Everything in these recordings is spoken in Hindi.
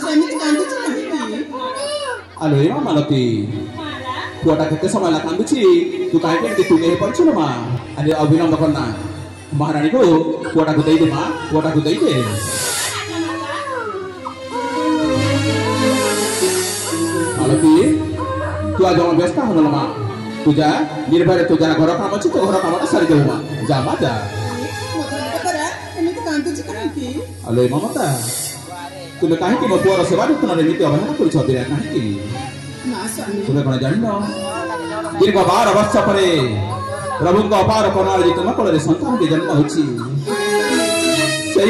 ସେମିତି କାନ୍ଦୁଛି କାହିଁକି? ଆଲୋ ଏ ମା ମାଲତୀ ପୁଅଟା କେତେ ସମୟ ହେଲା କାନ୍ଦୁଛି ତୁ କାହିଁକି ଏମିତି ତୁନି ହେଇ ପଡିଛୁ ଲୋ ମା ଆରେ ଅବିଳମ୍ବ କରନା ମହାରାଣୀକୁ ପୁଅଟାକୁ ଦେଇଦେ ମା ପୁଅଟାକୁ ଦେଇଦେ ମାଲତୀ ତୁ ଆଜି ବ୍ୟସ୍ତ ହନ ମା ତୁ ଯା ନିର୍ଭୟରେ ତୁ ଯା ଘର କାମ ଅଛି ତୋ ଘର କାମଟା ସାରିଦେବୁ ମା ଯା ମା ଯା ଏମିତି କାନ୍ଦୁଛି କାହିଁକି? ଆଲୋ ଏ ମମତା तुम कहीं मो पुअर सेवा यत्न नीति अवहेला कर कहीं तुम्हें कौन जान दीर्घ 12 वर्ष पर प्रभु अपार करुणा तुम कोल सन्तान के जन्म होती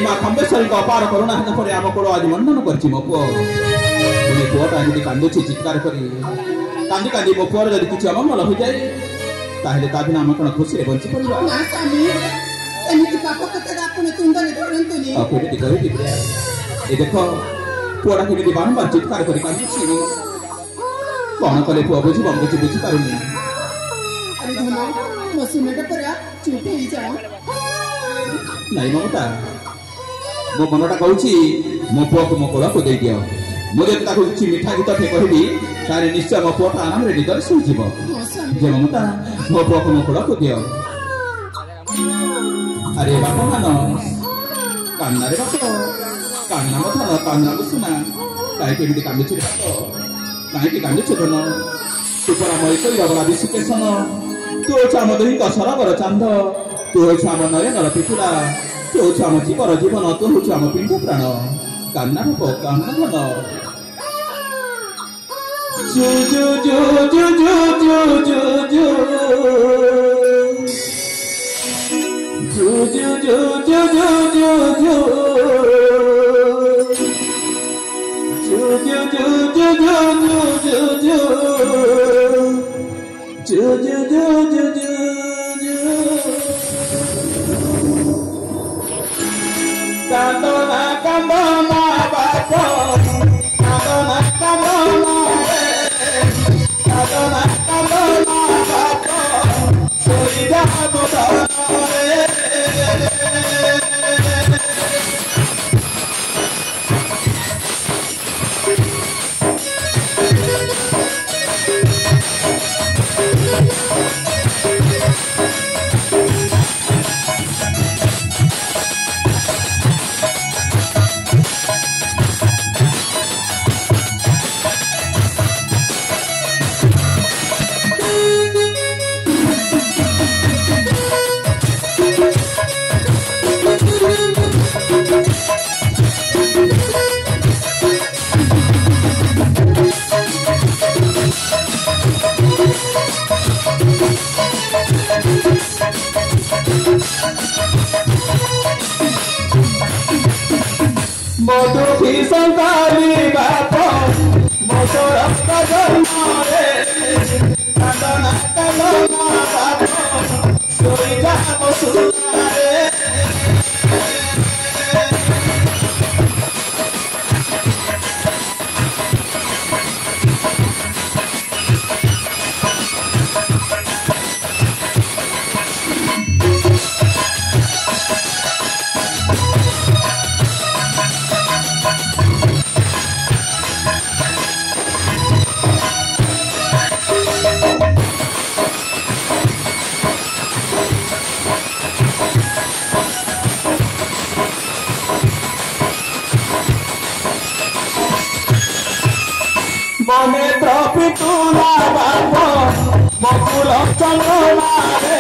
माँ खम्बेश्वरी अपार करुणा पर आम कोल आज मंडन कर मो पुओ तुम्हें पुआटा एमती कांदुची चित्कार करी कांदी कांदी मो पुअर जब किसी अमंगल हो जाए ताहले ता बिना आम कौन खुशी बंची पड़ा देख पुआटा के बारंबार चित्कार कर कौन कले पुआ बुझ मुझे बुझीपार नहीं ममता मो मनटा कहूँ मो पुआ को मो कोल को दे दियो मुझे किसी मिठा गीत टे कहबी तारे निश्चय मो पुआ आराम रे निदर शुईजिव जे ममता मो पुआ को मो कोल को दियो अरे बापा मान कान्ना रे बाप कान्ना मथन कान्ना सुना कहीं कांदुच कहीं कांदुच धन तू परा मई बड़ा विशिकेशन तू हूँ आम दही सरगर चांद तू हूँ आम नयनर पिपुड़ा तू हूँ आम जीवर जीवन तू हूँ आम पिंड प्राण कान्ना रूप कान्ना धन जु जु जु जु जु जु जु जु जु जु जु जु कांदना कांदना बाप कांदना कांदना कांदना कांदना बाप सोई जा मधुखी संताली बाप मोर जन्मे कांदना कांदना बाप सोई जा मने ट्रॉफी तुला बाप मकुल चंद्रमा रे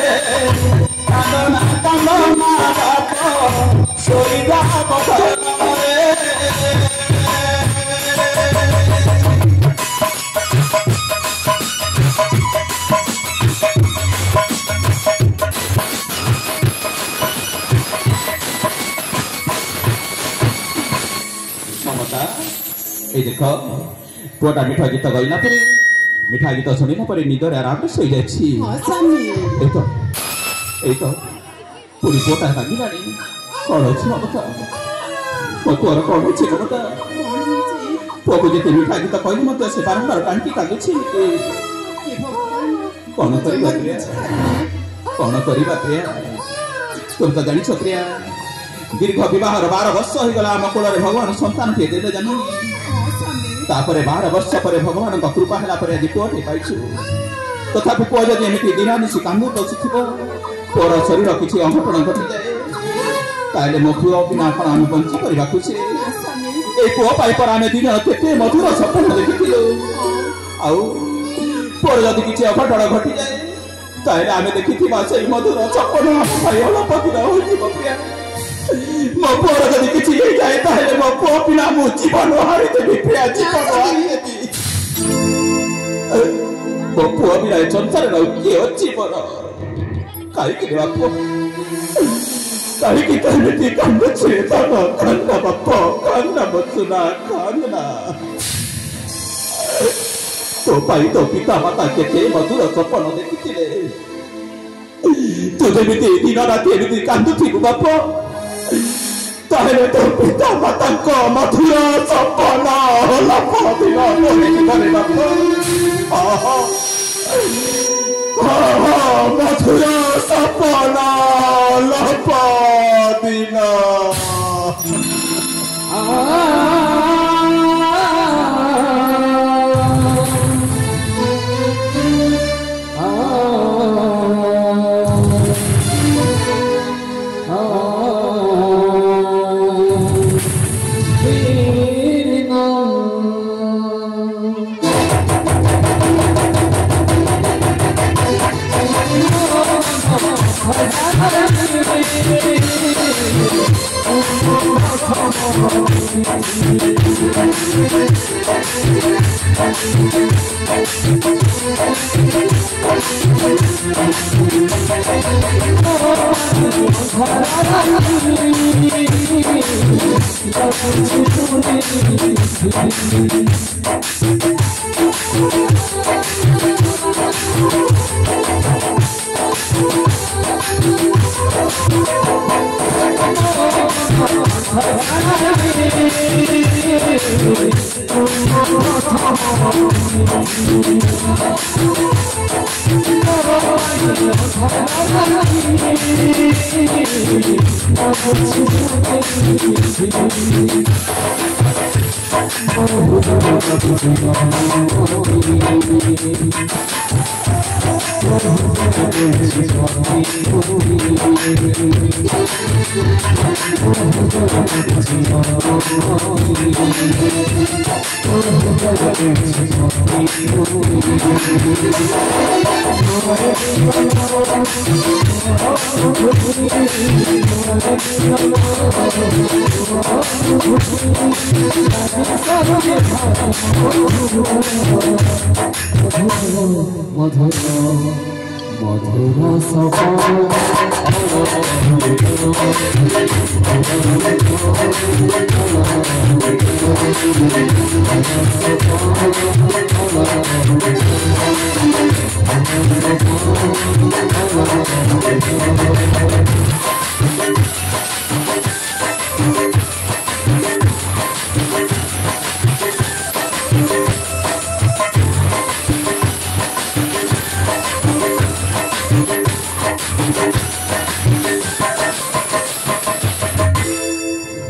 कांदना कांदना बाप सोई जा रे ममता ए देखो पुआटा मिठा गीत गईला पर मिठा गीत शुणिला पर निदर आराम से सोई जाछि पूरी पुआटा कांदिलानी कौन अच्छी ममता मो पुअर कौन अच्छी ममता पुआ को जिते मिठा गीत कहली मत से बारंबार कांदी कांदुछि कौन करबा प्रिया तुम तो जानी प्रिया दीर्घ विवाह 12 वर्ष हो गला आम कोल भगवान संतान के देले जाननी तापर 12 वर्ष पर भगवान कृपा है आज पुटे पाइछु तथापि पुआ जदि एमती दिनानिशी कांदू बसुथिबो पुअर शरीर किसी अघटन घटी जाए ताले मो पुआ बिना कौन आम बंची करने पुआ पर आम दिन केते मधुर सपन देखिलु पुअर जदि किसी अघटन घटी जाए ताले आम देखि से मधुर सपन अलपतिर हो प्रिया मो पुअर जदि किसी हो जाए ताले मो पुआ बिना मो जीवन हारिदेवी प्रिया जीवन हारिदेवी मो पुआ बिना संसार किए अच्छी मोर कहीं बाप कहीं कहीं कांदे कांदा बाप कांदा बचुना कांदना तो पाई तो पिता माता के मधुर सपन देखी तू जमी दिन राति एमती कांदुथी बाप ताहले तो पिता माता को मधुर सपन दिन बाप मधुर सपन दिन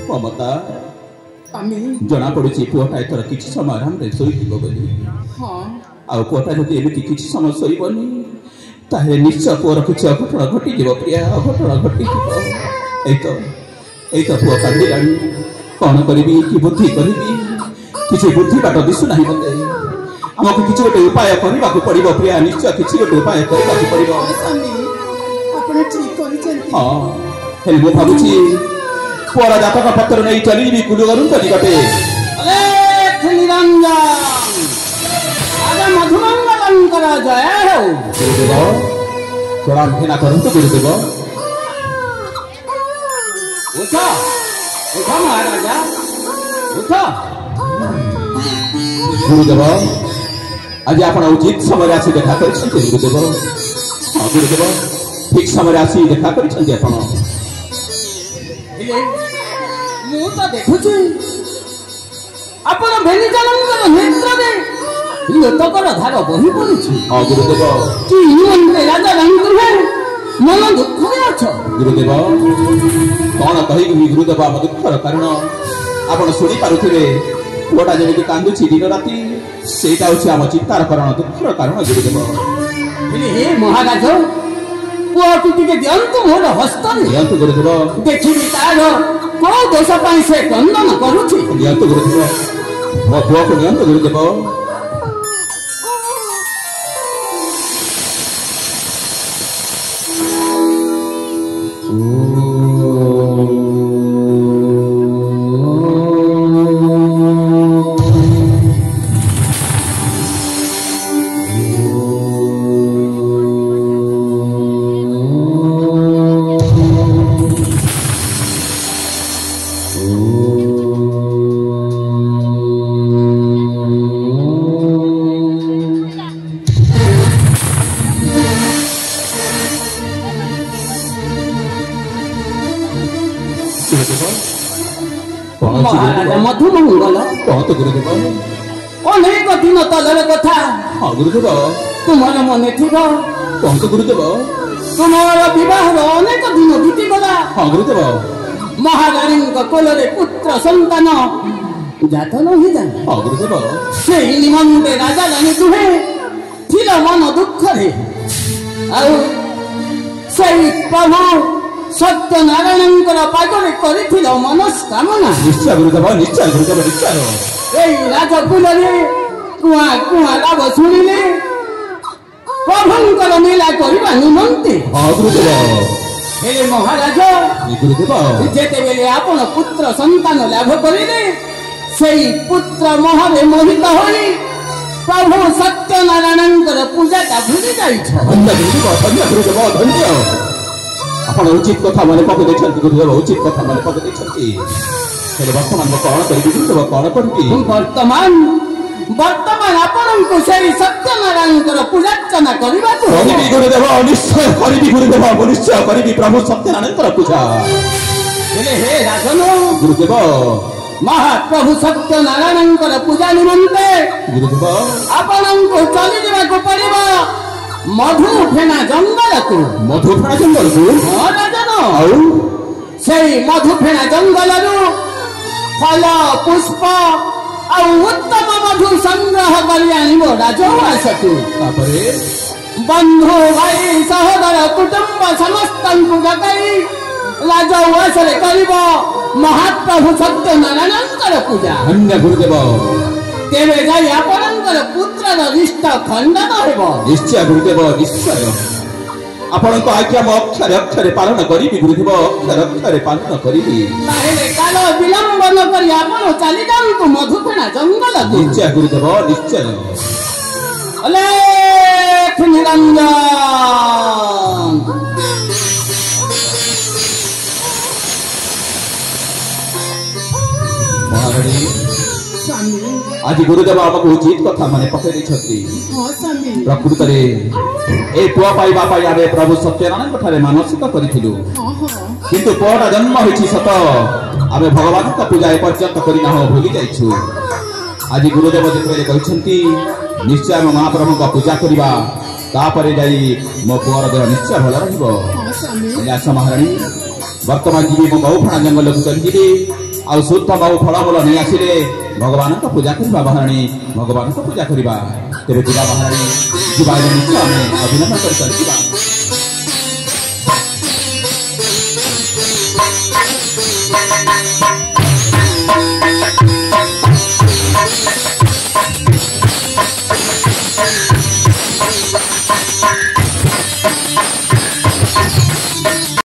ममता जना पड़ी पुआटा एथर किसी समय आराम शोई पुआटा जब एमती किसी समय शोबनी ताहे निश्चय पुअर किसी अघटन घटी प्रिया अघटन घटी पुआ कांदी कौन करी कि बुद्धि करी किसी बुद्धि बाट दिशुना मत आमको किसी गोटे उपाय करने को पड़ो प्रिया निश्चय किसी गोटे उपाय करने को भावुची पुअर जातक पत्र नहीं चली कुलुगरु निकटे प्रणाम हेना करंतु गुरुदेव उठा उठा महाराजा उठा गुरुदेव आज आप उचित समय आसी देखा कर गुरुदेव हाँ गुरुदेव ठीक समय आसी देखा कर देखुची आपण भेनिजानंदर नेत्ररे लोटकर धार बही पड़ुची हाँ गुरुदेव कि मन राजा रानी मन दुख में अछ गुरुदेव कौन कहि गुरुदेव आम दुखर कारण आपण शुणी पारुथिबे पुआटा जमी कांदुची दिन राति सेटा होछि आम चिंतार कारण दुखर कारण गुरुदेव हे महाराज पुआटी टिके दियंतु मोर हस्तरे दियंतु गुरुदेव देखिबि तार को दोष पाई से क्रंदन करूछि दियंतु गुरुदेव मो पुआ को दियंतु गुरुदेव महाराज मधुमंगल कौन तो गुरुदेव अनेक दिन तलर कथा हाँ गुरुदेव तुमर मने थिब कौन तो गुरुदेव तुमर विवाह अनेक दिन बीतीगला हाँ गुरुदेव महारानी कोलरे पुत्र संतान जात नहीं जाने हाँ गुरुदेव से निमंते राजा रानी तुहे थिल मन दुख रे आउ से प्रभु सत्यनारायण पागरे कर मनस्कामना निश्चय गुरुदेव निश्चय गुरुदेव निश्चय राजकुलरे कुआ कुआ लाभ शुणिले प्रभुंकर लीला करबा निमंते हाँ गुरुदेव हे महाराज गुरुदेव जेते बेले आपण पुत्र संतान लाभ करिले सेई पुत्र मोहरे मोहित होई प्रभु सत्यनारायण पूजा ता भूली जाइछ धन्य गुरुदेव धन्य आपण उचित कथा माने पक देखछन्ति गुरुदेव उचित कथा माने पक देखछन्ति हेले वर्तमान कौन करिबि गुरुदेव कौन करिबि वर्तमान आपण को सेई सत्यनारायण पूजा अर्चना करबा तो करिबि गुरुदेव निश्चय करिबि गुरुदेव निश्चय करिबि प्रभु सत्यनारायण पूजा हेले हे राजन गुरुदेव महाप्रभु सत्यनारायण पूजा निमंते गुरुदेव आपण को चली जावा को पड़िबा मधु फेना जंगल को मधु फेना जंगल को हां राजन आउ सेई मधु फेना जंगल रु फल पुष्प आ उत्तम मधु संग्रह करि आनिबो राजवासतु तापरे बंधु भाई सहोदर कुटुंब समस्तंकु जगाई राजवासरे करिबो महाप्रभु सत्यनारायण पूजा धन्य गुरुदेव तेरे जाई आपणकर पुत्रर रिष्ट खंडन हेबो निश्चय गुरुदेव निश्चय आपण को आज्ञा म अक्षरे अक्षरे पालन करिबि गुरुदेव अक्षरे अक्षरे पालन करिबि ताहेले काल विलंब न करी आपण चली जांतु मधुपेना जंगल निश्चय गुरुदेव निश्चय अलेख निरंजन महारानी स्वामी आज गुरुदेव आमको उचित कथा माने पकई देछथि हाँ स्वामी प्रकृत रे ए पुआ पाइबा पाई आबे प्रभु सत्यनारायण ठारे मानसिक करिथिलु हाँ हाँ किंतु पुआटा जन्म होइछि सत आबे भगवान का पूजा ए पर्यंत करि ना हो भूली जाइछु आज गुरुदेव जेतबेले कहिसंती निश्चय हम महाप्रभु का पूजा करिबा तापरे जाई मो पुआर देह निश्चय भल रहिबो हाँ स्वामी आस महारानी वर्तमान जीवी मो बहुफणा जंगल को चली जीवी आ शुद्ध बहु फलमूल नहीं आसिले भगवान का पूजा करबा महारानी भगवान का पूजा करबा तेरे पूजा महारानी जीवा निश्चय हमें अभिनंदन कर चलबा